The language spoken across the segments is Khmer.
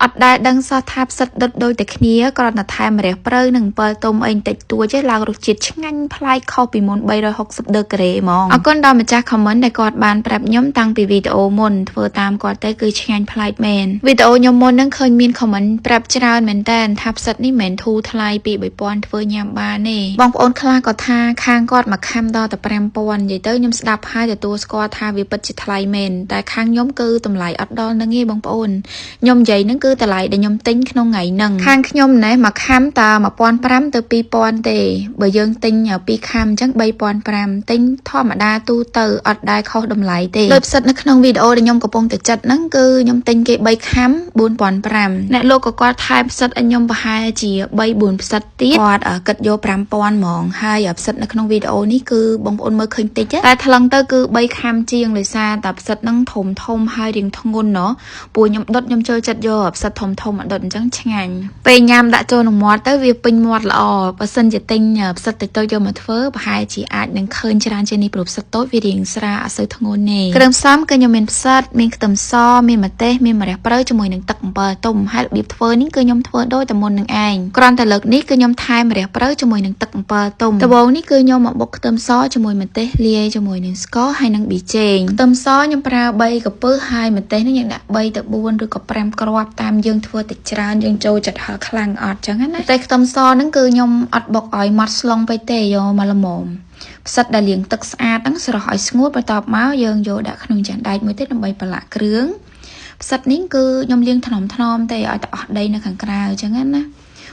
អត់ដែលដឹងសោះថាផ្សិតដុតដូចតែគ្នាគ្រាន់តែថែមម្រះព្រៅនិងអំពិលទុំអីតិចតួចឯងឡើងរសជាតិឆ្ងាញ់ប្លែកខុសពីមុន360ដឺក្រេហ្មងអរគុណដល់ម្ចាស់ comment ដែលគាត់បានប្រាប់ខ្ញុំតាំងពីវីដេអូមុនធ្វើតាមគាត់ទៅគឺឆ្ងាញ់ប្លែកមែនវីដេអូខ្ញុំមុនហ្នឹងឃើញមាន comment ប្រាប់ច្រើនមែនតើថាផ្សិតនេះមិនមែនធូរថ្លៃពី 3000 ធ្វើញ៉ាំបានទេបងប្អូនខ្លះក៏ថាខាងគាត់មកខំដល់តែ 5000 និយាយទៅខ្ញុំស្ដាប់ហើយទទួលស្គាល់ថាវាពិតជាថ្លៃមែនតែខាងខ្ញុំគឺតម្លៃអត់ដល់នឹងទេបងប្អូនខ្ញុំនិយាយហ្នឹងគឺតម្លៃដែលខ្ញុំទិញក្នុងថ្ងៃហ្នឹងខាងខ្ញុំណែមកខំតា 1500 ទៅ 2000 ទេបើយើងទិញ2ខំអញ្ចឹង 3500 ទិញធម្មតាទូទៅអត់ដែលខុសតម្លៃទេដោយផ្សិតនៅក្នុងវីដេអូដែលខ្ញុំកំពុងតែចាត់ហ្នឹងគឺខ្ញុំទិញគេ3ខំ 4500 អ្នកលោកក៏គាត់ថែមផ្សិតឲ្យខ្ញុំប្រហែលជា 3-4 ផ្សិតទៀតគាត់គិតយក 5000 ហ្មងហើយផ្សិតនៅក្នុងវីដេអូនេះគឺបងប្អូនមើលឃើញតិចតែថ្លឹងទៅគឺ3ខំជាងដោយសារតែផ្សិតហ្នឹងធំហើយរៀងធ្ងន់ណោះពួកខ្ញុំដុតខ្ញុំចូលចិត្តយកផ្សិតធំអត់ដុតអញ្ចឹងឆ្ងាញ់ពេលញ៉ាំដាក់ចូលក្នុងមាត់ទៅវាពេញមាត់ល្អបើសិនជាទិញផ្សិតតូចយកមកធ្វើប្រហែលជាអាចនឹងឃើញច្រើនជាងនេះព្រោះផ្សិតតូចវារៀងស្រាលអត់សូវធ្ងន់ទេគ្រឿងផ្សំគឺខ្ញុំមានផ្សិតមានខ្ទឹមសមានម្ទេសមានម្រះព្រៅជាមួយនឹងទឹកអំបិលទុំហើយរបៀបធ្វើនេះគឺខ្ញុំធ្វើដូចតែមុននឹងឯងគ្រាន់តែលើកនេះគឺខ្ញុំថែមម្រះព្រៅជាមួយនឹងទឹកអំបិលទុំដំបូងនេះគឺខ្ញុំមកបុកខ្ទឹមសជាមួយម្ទេសលាយជាមួយនឹងស្ករហើយនឹងប៊ីចេងខ្ទឹមសខ្ញុំប្រើ3កាពឹសហើយម្ទេសនេះយើងដាក់3ទៅ4ឬក៏5គ្រាប់តាមយើងធ្វើតិចច្រើនយើងចូលចិត្តហឹរខ្លាំងអត់ចឹងណាតែខ្ទឹមសហ្នឹងគឺខ្ញុំអត់បុកឲ្យម៉ត់ស្លុងពេកទេយកមកល្មមផ្សិតដែលលាងទឹកស្អាតហ្នឹងស្រោះឲ្យស្ងួតបន្ទាប់មកយើងយកដាក់ក្នុងចានដែកមួយទៀតដើម្បីប្រឡាក់គ្រឿងផ្សិតនេះគឺខ្ញុំលាងថ្នមទេឲ្យតែអស់ដីនៅខាងក្រៅចឹងណា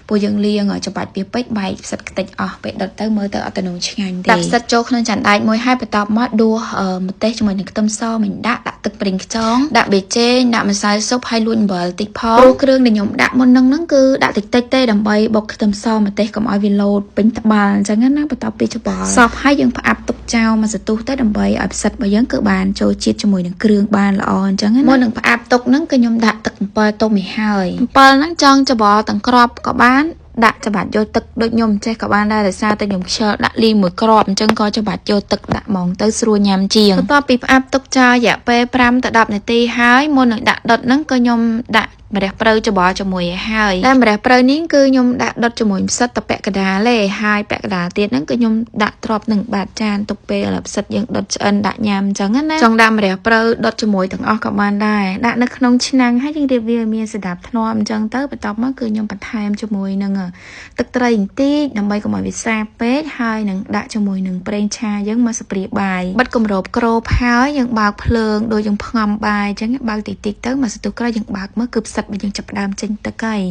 ពួកយើងលាងច្បាច់វាពេកបែកផ្សិតខ្ទេចអស់ពេលដុតទៅមើលទៅអត់ទៅនឹងឆ្ងាញ់ទេដាក់ផ្សិតចូលក្នុងចានដែកមួយហើយបន្ទាប់មកដួសម្ទេសជាមួយនឹងខ្ទឹមសមិញដាក់ទឹកប្រេងខ្យងដាក់ប៊ីចេងដាក់ម្សៅស៊ុបហើយលួចអំបិលតិចផងគ្រឿងដែលខ្ញុំដាក់មុនហ្នឹងគឺដាក់តិចទេដើម្បីបុកខ្ទឹមសម្ទេសកុំឲ្យវាលោតពេញត្បាល់អញ្ចឹងណាបន្ទាប់ពីច្បល់សពហើយយើងផ្អាប់ទុកចោលមួយសន្ទុះទៅដើម្បីឲ្យផ្សិតរបស់យើងគឺបានចូលជាតិជាមួយនឹងគ្រឿងបានល្អអញ្ចឹងណាមុននឹងផ្អាប់ទុកហ្នឹងគឺខ្ញុំដាក់ទឹកអំបិលទុំឲ្យហើយអំបិលហ្នឹងចង់ច្បល់ទាំងក្របក៏បានដាក់ច្បាច់យកទឹកដូចខ្ញុំចេះក៏បានដែរដោយសារតែខ្ញុំខ្ជិលដាក់លីមួយគ្រាប់អញ្ចឹងក៏ច្បាច់យកទឹកដាក់ហ្មងទៅស្រួលញ៉ាំជាងបន្ទាប់ពីផ្អាប់ទុកចោលរយៈពេល5ទៅ10នាទីហើយមុននឹងដាក់ដុតហ្នឹងក៏ខ្ញុំដាក់ម្រះព្រៅច្បល់ជាមួយឲ្យហើយតែម្រះព្រៅនេះគឺខ្ញុំដាក់ដុតជាមួយផ្សិតតពាក់កដាលទេហើយពាក់កដាលទៀតហ្នឹងគឺខ្ញុំដាក់ទ្របនឹងបាតចានទុកពេលផ្សិតយើងដុតឆ្អិនដាក់ញ៉ាំអញ្ចឹងណាចង់ដាក់ម្រះព្រៅដុតជាមួយទាំងអស់ក៏បានដែរដាក់នៅក្នុងឆ្នាំងហើយយើងរៀបវាមានសណ្ដាប់ធ្នាប់អញ្ចឹងទៅបន្ទាប់មកគឺខ្ញុំបន្ថែមជាមួយនឹងទឹកត្រីបន្តិចដើម្បីកុំឲ្យវាសាបពេកហើយនឹងដាក់ជាមួយនឹងប្រេងឆាយើងមកស្ព្រាបាយបិទគម្របក្របហើយយើងបើកភ្លើងដូចយើងផ្ងំបាយអញ្ចឹងបើកតិចទៅមកសន្ទុះក្រោយយើងបើកមើលគឺផ្សិតយើងចាប់ដើមចេញទឹកហើយ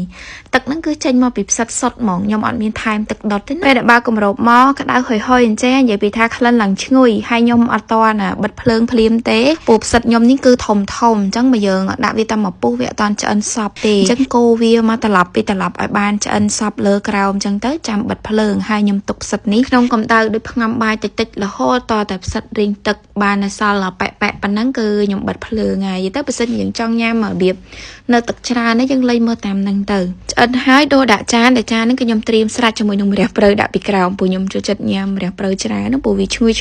ទឹកហ្នឹងគឺចេញមកពីផ្សិតសុទ្ធហ្មងខ្ញុំអត់មានថែមទឹកដុតទេពេលដែលបើកគម្របមកក្តៅហុយអញ្ចឹងនិយាយពីថាក្លិនឡើងឈ្ងុយហើយខ្ញុំអត់តណាបិទភ្លើងភ្លាមទេពូផ្សិតខ្ញុំនេះគឺធំអញ្ចឹងមកយើងដាក់វាតាមមកពុះវាអត់តន់ឆ្អិនសពទេអញ្ចឹងកូរវាមកត្រឡប់ឲ្យបានឆ្អិនសពលើក្រោមអញ្ចឹងទៅចាំបិទភ្លើងហើយខ្ញុំទុកផ្សិតនេះក្នុងកម្ដៅដូចផ្ងំបាយតិចរហូតតតែផ្សិតរីងទឹកបានសល់ប៉ែកប៉ុណ្ណឹងគឺខ្ញុំបិទភ្លើងហើយទៅបើសិនយើងចង់ញ៉ាំរបៀបនៅទឹកច្រើននេះយើងលេងមើលតាមហ្នឹងទៅឆ្អិនហើយដូរដាក់ចានដែលចានហ្នឹងគឺខ្ញុំត្រៀមស្រាច់ជាមួយនឹងម្រះព្រៅដាក់ពីក្រោមពួកខ្ញុំចូលចិត្តញ៉ាំម្រះព្រៅច្រើនហ្នឹងព្រោះវាឈ្ងុយ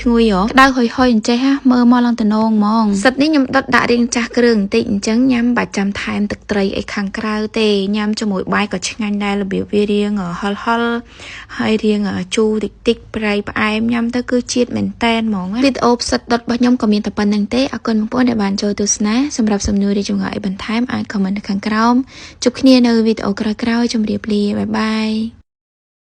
ក្តៅហុយអញ្ចេះមើលមកឡើងតំណងហ្មងសិតនេះខ្ញុំដុតដាក់រៀងចាស់គ្រឿងបន្តិចអញ្ចឹងញ៉ាំបាច់ចាំថែមទឹកត្រីអីខាងក្រៅទេញ៉ាំជាមួយបាយក៏ឆ្ងាញ់ដែររបៀបវារៀងហិលហើយរៀងជូរតិចប្រៃផ្អែមញ៉ាំទៅគឺជាតិមែនតែនហ្មងវីដេអូផ្សិតដុតរបស់ខ្ញុំក៏មានតែប៉ុណ្្នឹងទេអរគុណបងប្អូនដែលបានចូលទស្សនាសម្រាប់សំណួររីចម្ងល់អីបន្ថែមអាចខមមិននៅខាងក្រោមជួបគ្នានៅវីដេអូក្រោយៗជម្រាបលាបាយបាយ